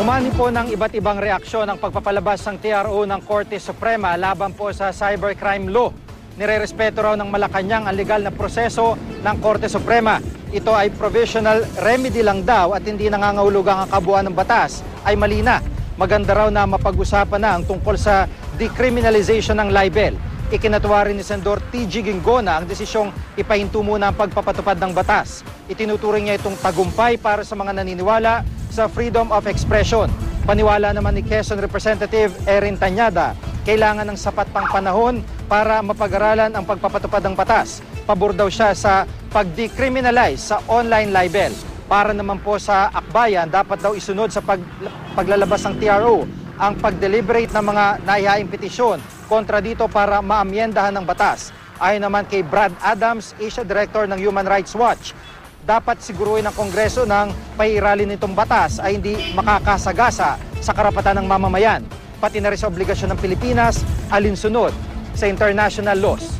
Umani po ng iba't ibang reaksyon ang pagpapalabas ng TRO ng Korte Suprema laban po sa cybercrime law. Nirerespeto raw ng Malacanang ang legal na proseso ng Korte Suprema. Ito ay provisional remedy lang daw at hindi nangangahulugang ang kabuuan ng batas ay mali na. Maganda raw na mapag-usapan na ang tungkol sa decriminalization ng libel. Ikinatuwa rin ni Senador TG Ginggona ang desisyong ipahinto muna ang pagpapatupad ng batas. Itinuturing niya itong tagumpay para sa mga naniniwala sa freedom of expression. Paniwala naman ni Quezon Representative Erin Tañada, kailangan ng sapat pang panahon para mapag-aralan ang pagpapatupad ng batas. Pabor daw siya sa pag-decriminalize sa online libel. Para naman po sa akbayan, dapat daw isunod sa paglalabas ng TRO ang pag-deliberate ng mga naihaing petisyon kontra dito para maamyendahan ng batas. Ayon naman kay Brad Adams, Asia Director ng Human Rights Watch, dapat siguruhin ng Kongreso ng paiiralin nitong batas ay hindi makakasagasa sa karapatan ng mamamayan, pati na rin sa obligasyon ng Pilipinas alinsunod sa international laws.